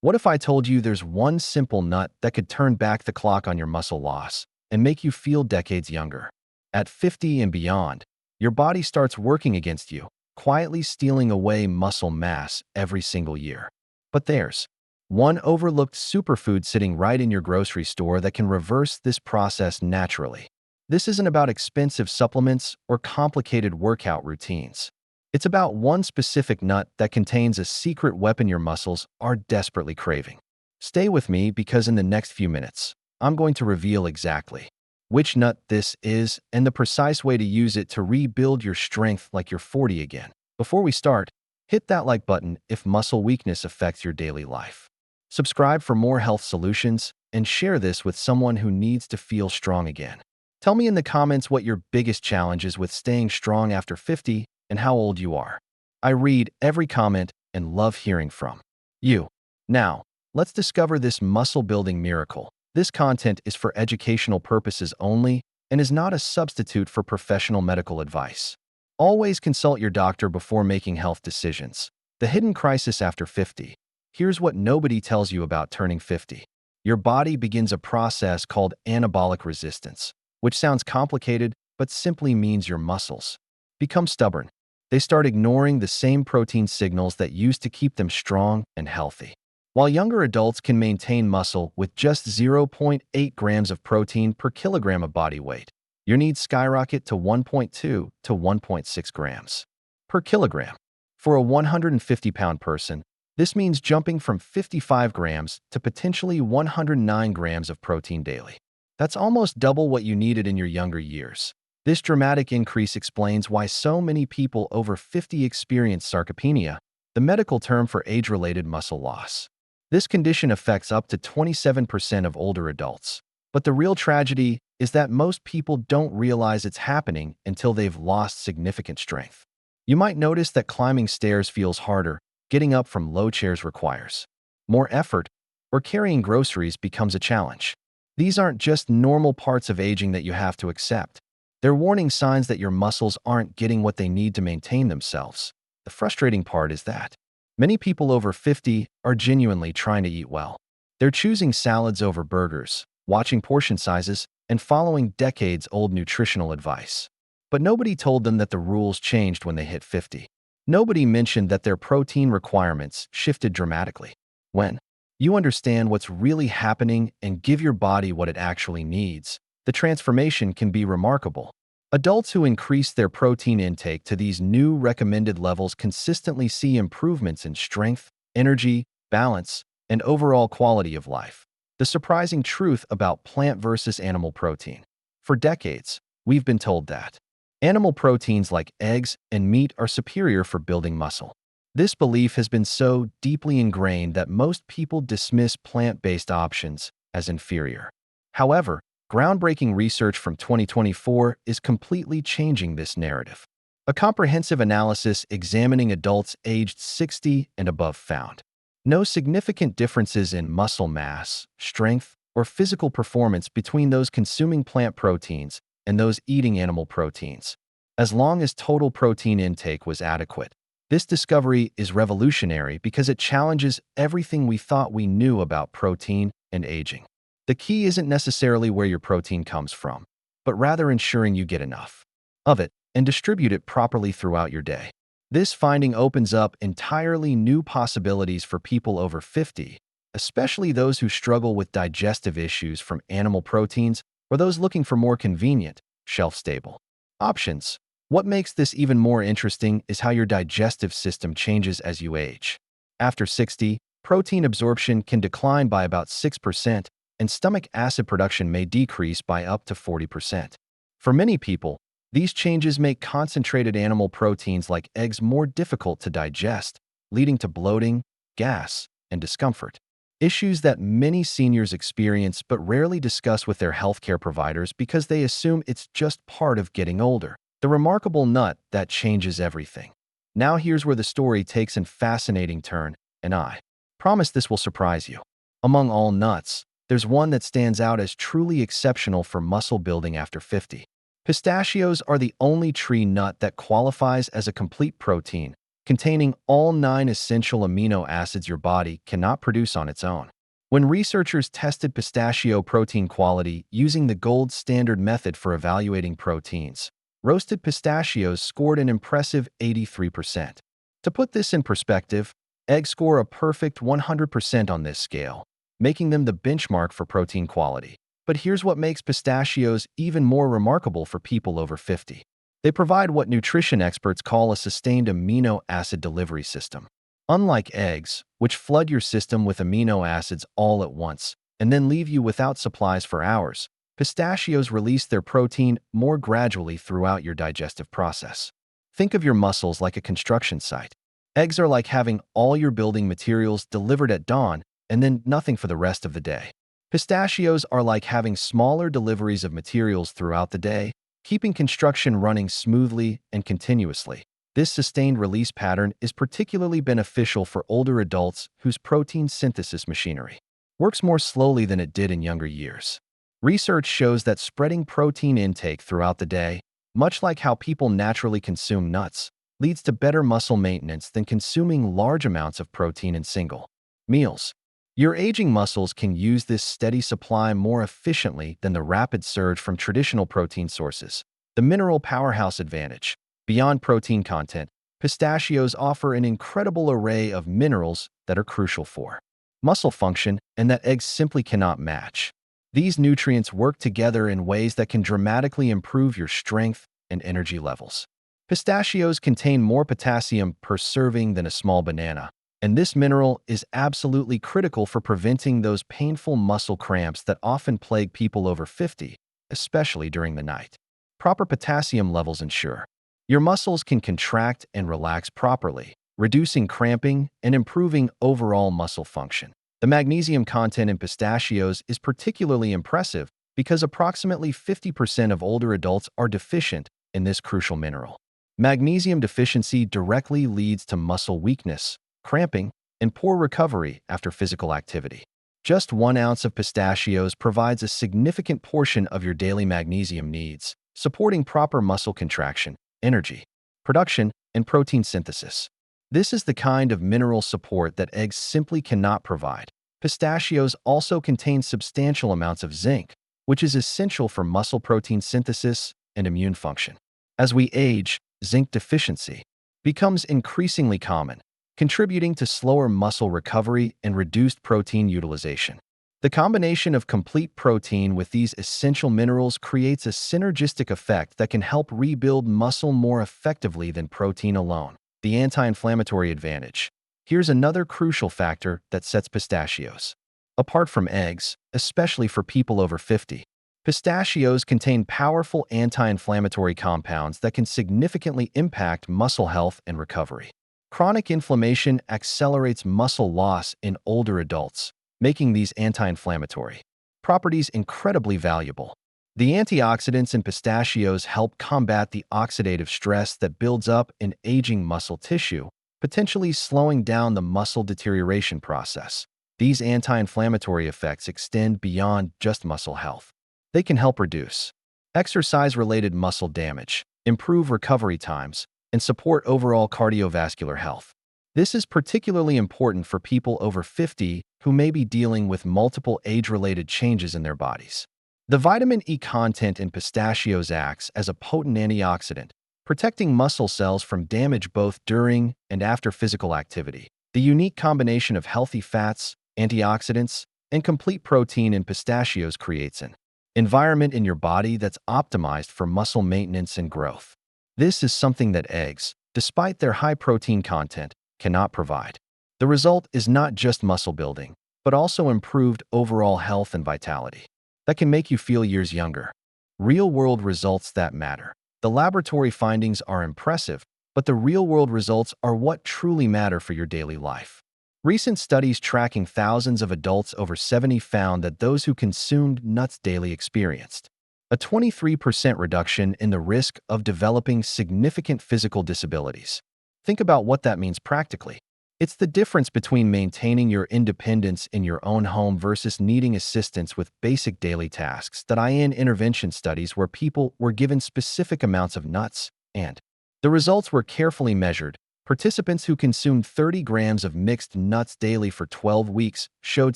What if I told you there's one simple nut that could turn back the clock on your muscle loss and make you feel decades younger? At 50 and beyond, your body starts working against you, quietly stealing away muscle mass every single year. But there's one overlooked superfood sitting right in your grocery store that can reverse this process naturally. This isn't about expensive supplements or complicated workout routines. It's about one specific nut that contains a secret weapon your muscles are desperately craving. Stay with me because in the next few minutes, I'm going to reveal exactly which nut this is and the precise way to use it to rebuild your strength like you're 40 again. Before we start, hit that like button if muscle weakness affects your daily life. Subscribe for more health solutions and share this with someone who needs to feel strong again. Tell me in the comments what your biggest challenge is with staying strong after 50 and how old you are. I read every comment and love hearing from you. Now, let's discover this muscle-building miracle. This content is for educational purposes only and is not a substitute for professional medical advice. Always consult your doctor before making health decisions. The hidden crisis after 50. Here's what nobody tells you about turning 50. Your body begins a process called anabolic resistance, which sounds complicated but simply means your muscles become stubborn. They start ignoring the same protein signals that used to keep them strong and healthy. While younger adults can maintain muscle with just 0.8 grams of protein per kilogram of body weight, your needs skyrocket to 1.2 to 1.6 grams per kilogram. For a 150-pound person, this means jumping from 55 grams to potentially 109 grams of protein daily. That's almost double what you needed in your younger years. This dramatic increase explains why so many people over 50 experience sarcopenia, the medical term for age-related muscle loss. This condition affects up to 27% of older adults. But the real tragedy is that most people don't realize it's happening until they've lost significant strength. You might notice that climbing stairs feels harder, getting up from low chairs requires more effort, or carrying groceries becomes a challenge. These aren't just normal parts of aging that you have to accept. They're warning signs that your muscles aren't getting what they need to maintain themselves. The frustrating part is that many people over 50 are genuinely trying to eat well. They're choosing salads over burgers, watching portion sizes, and following decades-old nutritional advice. But nobody told them that the rules changed when they hit 50. Nobody mentioned that their protein requirements shifted dramatically. When you understand what's really happening and give your body what it actually needs, the transformation can be remarkable. Adults who increase their protein intake to these new recommended levels consistently see improvements in strength, energy, balance, and overall quality of life. The surprising truth about plant versus animal protein. For decades, we've been told that animal proteins like eggs and meat are superior for building muscle. This belief has been so deeply ingrained that most people dismiss plant-based options as inferior. However, groundbreaking research from 2024 is completely changing this narrative. A comprehensive analysis examining adults aged 60 and above found no significant differences in muscle mass, strength, or physical performance between those consuming plant proteins and those eating animal proteins, as long as total protein intake was adequate. This discovery is revolutionary because it challenges everything we thought we knew about protein and aging. The key isn't necessarily where your protein comes from, but rather ensuring you get enough of it and distribute it properly throughout your day. This finding opens up entirely new possibilities for people over 50, especially those who struggle with digestive issues from animal proteins or those looking for more convenient, shelf-stable options. What makes this even more interesting is how your digestive system changes as you age. After 60, protein absorption can decline by about 6%, and stomach acid production may decrease by up to 40%. For many people, these changes make concentrated animal proteins like eggs more difficult to digest, leading to bloating, gas, and discomfort. Issues that many seniors experience but rarely discuss with their healthcare providers because they assume it's just part of getting older. The remarkable nut that changes everything. Now here's where the story takes a fascinating turn, and I promise this will surprise you. Among all nuts, there's one that stands out as truly exceptional for muscle building after 50. Pistachios are the only tree nut that qualifies as a complete protein, containing all 9 essential amino acids your body cannot produce on its own. When researchers tested pistachio protein quality using the gold standard method for evaluating proteins, roasted pistachios scored an impressive 83%. To put this in perspective, eggs score a perfect 100% on this scale, making them the benchmark for protein quality. But here's what makes pistachios even more remarkable for people over 50. They provide what nutrition experts call a sustained amino acid delivery system. Unlike eggs, which flood your system with amino acids all at once and then leave you without supplies for hours, pistachios release their protein more gradually throughout your digestive process. Think of your muscles like a construction site. Eggs are like having all your building materials delivered at dawn and then nothing for the rest of the day. Pistachios are like having smaller deliveries of materials throughout the day, keeping construction running smoothly and continuously. This sustained release pattern is particularly beneficial for older adults whose protein synthesis machinery works more slowly than it did in younger years. Research shows that spreading protein intake throughout the day, much like how people naturally consume nuts, leads to better muscle maintenance than consuming large amounts of protein in single meals. Your aging muscles can use this steady supply more efficiently than the rapid surge from traditional protein sources. The mineral powerhouse advantage. Beyond protein content, pistachios offer an incredible array of minerals that are crucial for muscle function and that eggs simply cannot match. These nutrients work together in ways that can dramatically improve your strength and energy levels. Pistachios contain more potassium per serving than a small banana, and this mineral is absolutely critical for preventing those painful muscle cramps that often plague people over 50, especially during the night. Proper potassium levels ensure your muscles can contract and relax properly, reducing cramping and improving overall muscle function. The magnesium content in pistachios is particularly impressive because approximately 50% of older adults are deficient in this crucial mineral. Magnesium deficiency directly leads to muscle weakness, cramping, and poor recovery after physical activity. Just 1 ounce of pistachios provides a significant portion of your daily magnesium needs, supporting proper muscle contraction, energy production, and protein synthesis. This is the kind of mineral support that eggs simply cannot provide. Pistachios also contain substantial amounts of zinc, which is essential for muscle protein synthesis and immune function. As we age, zinc deficiency becomes increasingly common, contributing to slower muscle recovery and reduced protein utilization. The combination of complete protein with these essential minerals creates a synergistic effect that can help rebuild muscle more effectively than protein alone. The anti-inflammatory advantage. Here's another crucial factor that sets pistachios apart from eggs, especially for people over 50. Pistachios contain powerful anti-inflammatory compounds that can significantly impact muscle health and recovery. Chronic inflammation accelerates muscle loss in older adults, making these anti-inflammatory properties incredibly valuable. The antioxidants in pistachios help combat the oxidative stress that builds up in aging muscle tissue, potentially slowing down the muscle deterioration process. These anti-inflammatory effects extend beyond just muscle health. They can help reduce exercise-related muscle damage, improve recovery times, and support overall cardiovascular health. This is particularly important for people over 50 who may be dealing with multiple age-related changes in their bodies. The vitamin E content in pistachios acts as a potent antioxidant, protecting muscle cells from damage both during and after physical activity. The unique combination of healthy fats, antioxidants, and complete protein in pistachios creates an environment in your body that's optimized for muscle maintenance and growth. This is something that eggs, despite their high protein content, cannot provide. The result is not just muscle building, but also improved overall health and vitality that can make you feel years younger. Real-world results that matter. The laboratory findings are impressive, but the real-world results are what truly matter for your daily life. Recent studies tracking thousands of adults over 70 found that those who consumed nuts daily experienced a 23% reduction in the risk of developing significant physical disabilities. Think about what that means practically. It's the difference between maintaining your independence in your own home versus needing assistance with basic daily tasks that in intervention studies where people were given specific amounts of nuts, and the results were carefully measured, Participants who consumed 30 grams of mixed nuts daily for 12 weeks showed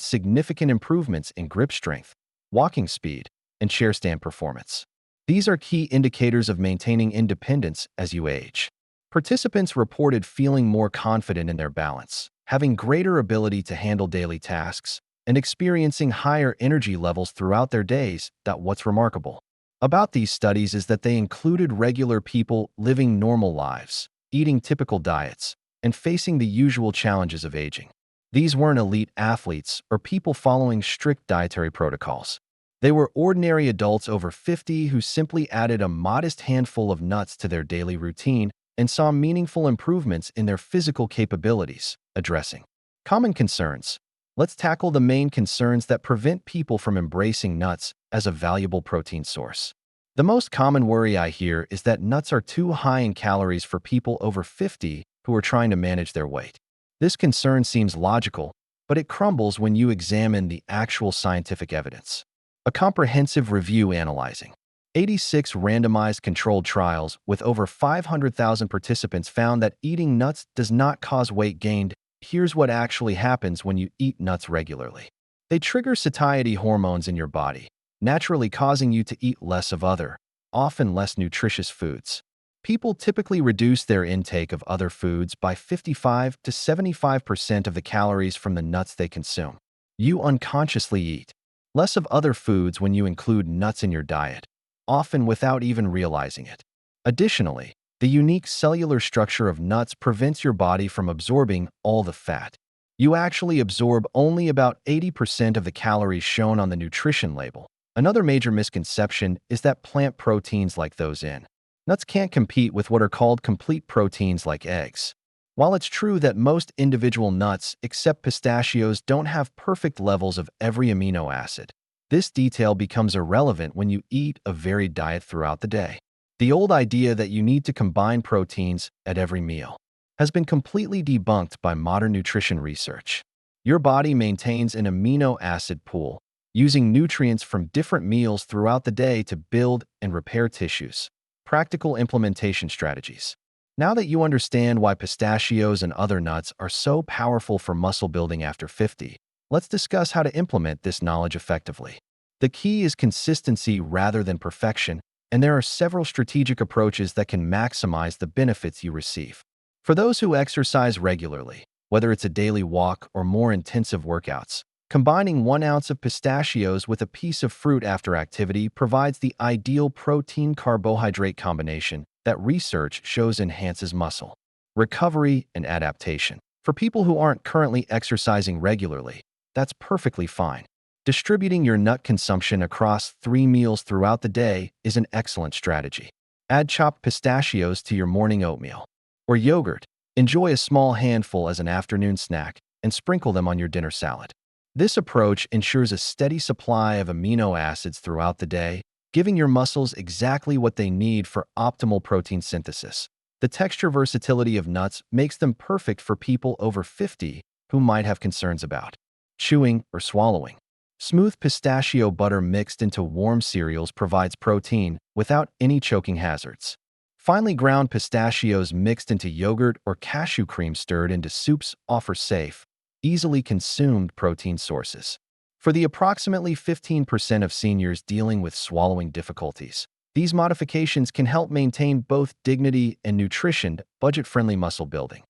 significant improvements in grip strength, walking speed, and chair stand performance. These are key indicators of maintaining independence as you age. Participants reported feeling more confident in their balance, having greater ability to handle daily tasks, and experiencing higher energy levels throughout their days. What's remarkable about these studies is that they included regular people living normal lives, eating typical diets, and facing the usual challenges of aging. These weren't elite athletes or people following strict dietary protocols. They were ordinary adults over 50 who simply added a modest handful of nuts to their daily routine and saw meaningful improvements in their physical capabilities. Addressing common concerns. Let's tackle the main concerns that prevent people from embracing nuts as a valuable protein source. The most common worry I hear is that nuts are too high in calories for people over 50 who are trying to manage their weight. This concern seems logical, but it crumbles when you examine the actual scientific evidence. A comprehensive review analyzing 86 randomized controlled trials with over 500,000 participants found that eating nuts does not cause weight gain. Here's what actually happens when you eat nuts regularly. They trigger satiety hormones in your body, naturally causing you to eat less of other, often less nutritious foods. People typically reduce their intake of other foods by 55 to 75% of the calories from the nuts they consume. You unconsciously eat less of other foods when you include nuts in your diet, often without even realizing it. Additionally, the unique cellular structure of nuts prevents your body from absorbing all the fat. You actually absorb only about 80% of the calories shown on the nutrition label. Another major misconception is that plant proteins like those in nuts can't compete with what are called complete proteins like eggs. While it's true that most individual nuts, except pistachios, don't have perfect levels of every amino acid, this detail becomes irrelevant when you eat a varied diet throughout the day. The old idea that you need to combine proteins at every meal has been completely debunked by modern nutrition research. Your body maintains an amino acid pool, using nutrients from different meals throughout the day to build and repair tissues. Practical implementation strategies. Now that you understand why pistachios and other nuts are so powerful for muscle building after 50, let's discuss how to implement this knowledge effectively. The key is consistency rather than perfection, and there are several strategic approaches that can maximize the benefits you receive. For those who exercise regularly, whether it's a daily walk or more intensive workouts, combining 1 ounce of pistachios with a piece of fruit after activity provides the ideal protein-carbohydrate combination that research shows enhances muscle recovery and adaptation. For people who aren't currently exercising regularly, that's perfectly fine. Distributing your nut consumption across 3 meals throughout the day is an excellent strategy. Add chopped pistachios to your morning oatmeal or yogurt. Enjoy a small handful as an afternoon snack and sprinkle them on your dinner salad. This approach ensures a steady supply of amino acids throughout the day, giving your muscles exactly what they need for optimal protein synthesis. The texture versatility of nuts makes them perfect for people over 50 who might have concerns about chewing or swallowing. Smooth pistachio butter mixed into warm cereals provides protein without any choking hazards. Finely ground pistachios mixed into yogurt or cashew cream stirred into soups offer safe, easily consumed protein sources. For the approximately 15% of seniors dealing with swallowing difficulties, these modifications can help maintain both dignity and nutrition, budget-friendly muscle building.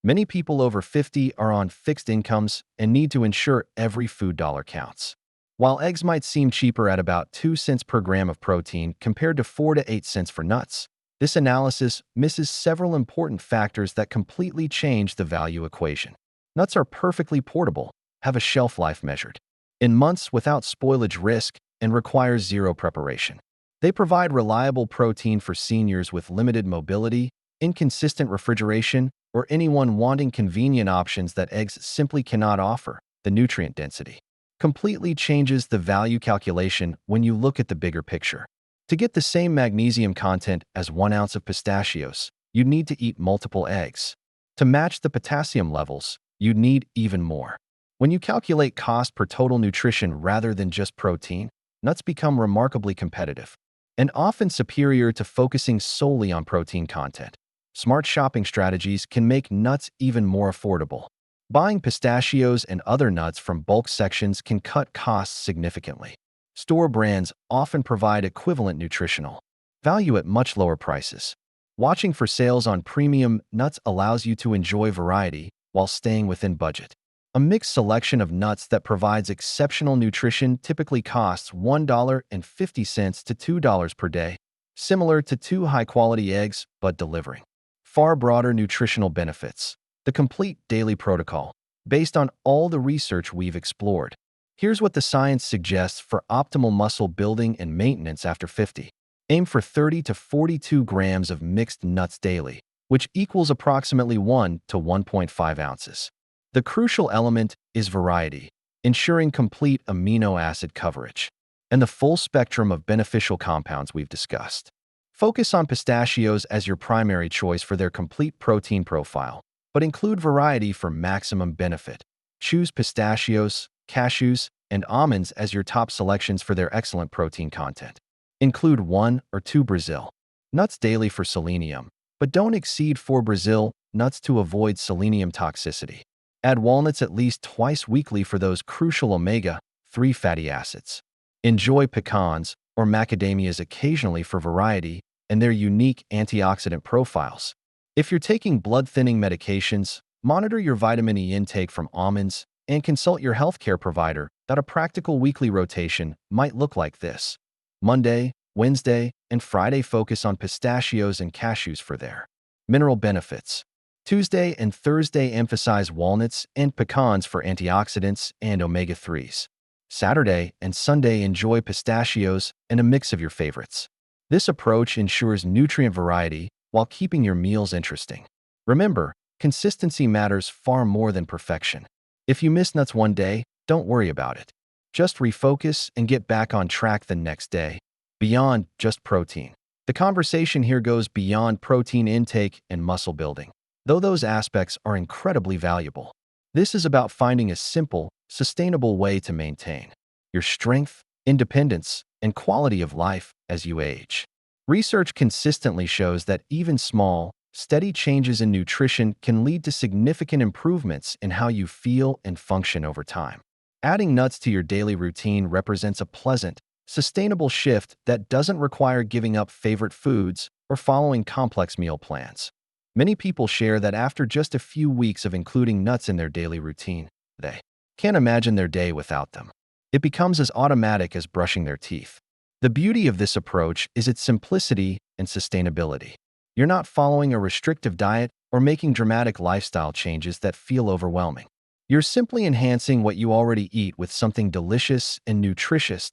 Many people over 50 are on fixed incomes and need to ensure every food dollar counts. While eggs might seem cheaper at about 2 cents per gram of protein compared to 4 to 8 cents for nuts, this analysis misses several important factors that completely change the value equation. Nuts are perfectly portable, have a shelf life measured in months without spoilage risk, and require zero preparation. They provide reliable protein for seniors with limited mobility, inconsistent refrigeration, or anyone wanting convenient options that eggs simply cannot offer. The nutrient density completely changes the value calculation when you look at the bigger picture. To get the same magnesium content as 1 ounce of pistachios, you'd need to eat multiple eggs. To match the potassium levels, you'd need even more. When you calculate cost per total nutrition rather than just protein, nuts become remarkably competitive and often superior to focusing solely on protein content. Smart shopping strategies can make nuts even more affordable. Buying pistachios and other nuts from bulk sections can cut costs significantly. Store brands often provide equivalent nutritional value at much lower prices. Watching for sales on premium nuts allows you to enjoy variety while staying within budget. A mixed selection of nuts that provides exceptional nutrition typically costs $1.50 to $2 per day, similar to two high-quality eggs but delivering far broader nutritional benefits. The complete daily protocol, based on all the research we've explored. Here's what the science suggests for optimal muscle building and maintenance after 50. Aim for 30 to 42 grams of mixed nuts daily, which equals approximately 1 to 1.5 ounces. The crucial element is variety, ensuring complete amino acid coverage, and the full spectrum of beneficial compounds we've discussed. Focus on pistachios as your primary choice for their complete protein profile, but include variety for maximum benefit. Choose pistachios, cashews, and almonds as your top selections for their excellent protein content. Include 1 or 2 Brazil nuts daily for selenium, but don't exceed 4 Brazil nuts to avoid selenium toxicity. Add walnuts at least twice weekly for those crucial omega-3 fatty acids. Enjoy pecans or macadamias occasionally for variety and their unique antioxidant profiles. If you're taking blood-thinning medications, monitor your vitamin E intake from almonds and consult your healthcare provider that a practical weekly rotation might look like this. Monday, Wednesday, and Friday focus on pistachios and cashews for their mineral benefits. Tuesday and Thursday emphasize walnuts and pecans for antioxidants and omega-3s. Saturday and Sunday enjoy pistachios and a mix of your favorites. This approach ensures nutrient variety while keeping your meals interesting. Remember, consistency matters far more than perfection. If you miss nuts one day, don't worry about it. Just refocus and get back on track the next day. Beyond just protein. The conversation here goes beyond protein intake and muscle building, though those aspects are incredibly valuable. This is about finding a simple, sustainable way to maintain your strength, independence, and quality of life as you age. Research consistently shows that even small, steady changes in nutrition can lead to significant improvements in how you feel and function over time. Adding nuts to your daily routine represents a pleasant, sustainable shift that doesn't require giving up favorite foods or following complex meal plans. Many people share that after just a few weeks of including nuts in their daily routine, they can't imagine their day without them. It becomes as automatic as brushing their teeth. The beauty of this approach is its simplicity and sustainability. You're not following a restrictive diet or making dramatic lifestyle changes that feel overwhelming. You're simply enhancing what you already eat with something delicious and nutritious.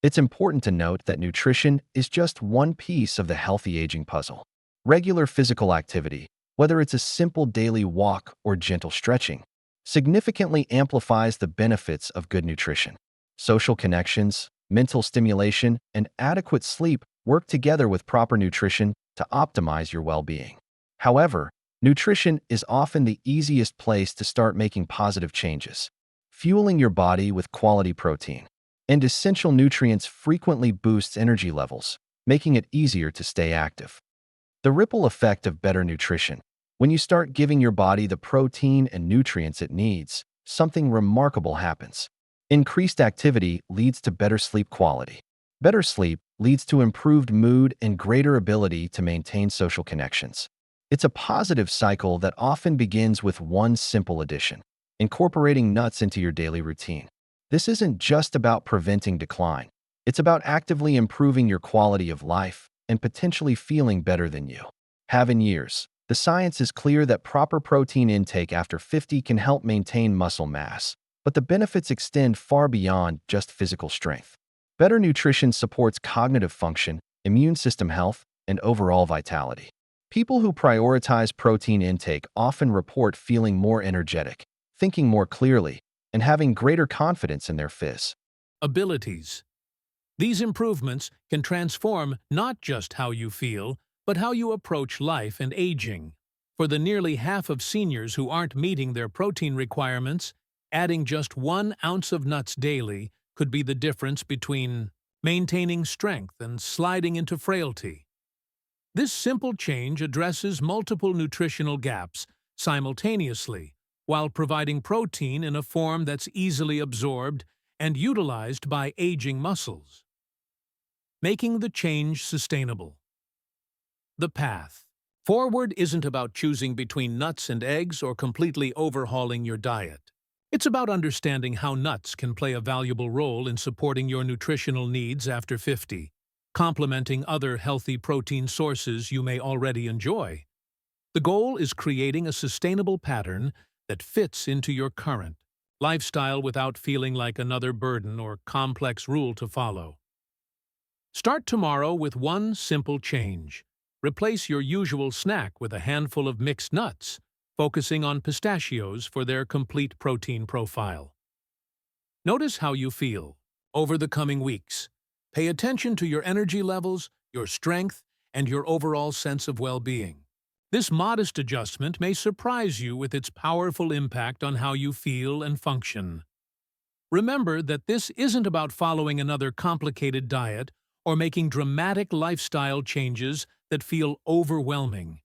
It's important to note that nutrition is just one piece of the healthy aging puzzle. Regular physical activity, whether it's a simple daily walk or gentle stretching, significantly amplifies the benefits of good nutrition. Social connections, mental stimulation, and adequate sleep work together with proper nutrition to optimize your well-being. However, nutrition is often the easiest place to start making positive changes. Fueling your body with quality protein and essential nutrients frequently boosts energy levels, making it easier to stay active. The ripple effect of better nutrition. When you start giving your body the protein and nutrients it needs, something remarkable happens. Increased activity leads to better sleep quality. Better sleep leads to improved mood and greater ability to maintain social connections. It's a positive cycle that often begins with one simple addition: incorporating nuts into your daily routine. This isn't just about preventing decline. It's about actively improving your quality of life and potentially feeling better than you have in years. The science is clear that proper protein intake after 50 can help maintain muscle mass, but the benefits extend far beyond just physical strength. Better nutrition supports cognitive function, immune system health, and overall vitality. People who prioritize protein intake often report feeling more energetic, thinking more clearly, and having greater confidence in their phys. Abilities. These improvements can transform not just how you feel, but how you approach life and aging. For the nearly half of seniors who aren't meeting their protein requirements, adding just 1 ounce of nuts daily could be the difference between maintaining strength and sliding into frailty. This simple change addresses multiple nutritional gaps simultaneously while providing protein in a form that's easily absorbed and utilized by aging muscles, making the change sustainable. The path forward isn't about choosing between nuts and eggs or completely overhauling your diet. It's about understanding how nuts can play a valuable role in supporting your nutritional needs after 50, complementing other healthy protein sources you may already enjoy. The goal is creating a sustainable pattern that fits into your current lifestyle without feeling like another burden or complex rule to follow. Start tomorrow with one simple change. Replace your usual snack with a handful of mixed nuts, focusing on pistachios for their complete protein profile. Notice how you feel over the coming weeks. Pay attention to your energy levels, your strength, and your overall sense of well-being. This modest adjustment may surprise you with its powerful impact on how you feel and function. Remember that this isn't about following another complicated diet or making dramatic lifestyle changes that feel overwhelming.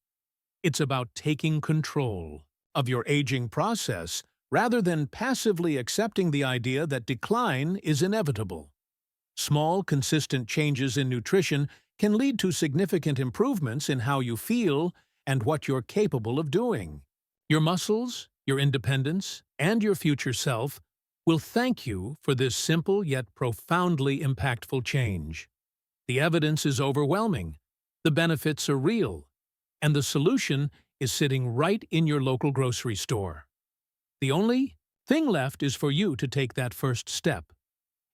It's about taking control of your aging process rather than passively accepting the idea that decline is inevitable. Small, consistent changes in nutrition can lead to significant improvements in how you feel and what you're capable of doing. Your muscles, your independence, and your future self will thank you for this simple yet profoundly impactful change. The evidence is overwhelming, the benefits are real, and the solution is sitting right in your local grocery store. The only thing left is for you to take that first step.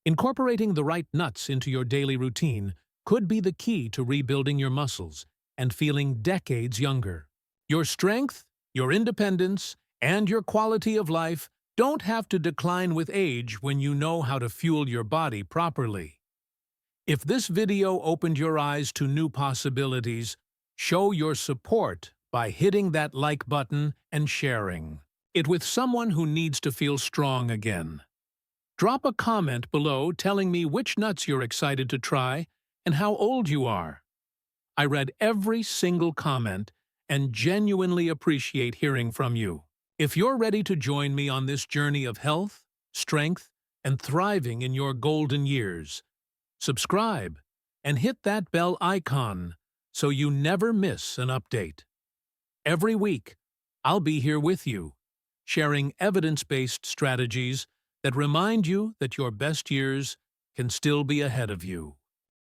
Incorporating the right nuts into your daily routine could be the key to rebuilding your muscles and feeling decades younger. Your strength, your independence, and your quality of life don't have to decline with age when you know how to fuel your body properly. If this video opened your eyes to new possibilities, show your support by hitting that like button and sharing it with someone who needs to feel strong again. Drop a comment below telling me which nuts you're excited to try and how old you are. I read every single comment and genuinely appreciate hearing from you. If you're ready to join me on this journey of health, strength, and thriving in your golden years, subscribe and hit that bell icon so you never miss an update. Every week, I'll be here with you, sharing evidence-based strategies that remind you that your best years can still be ahead of you.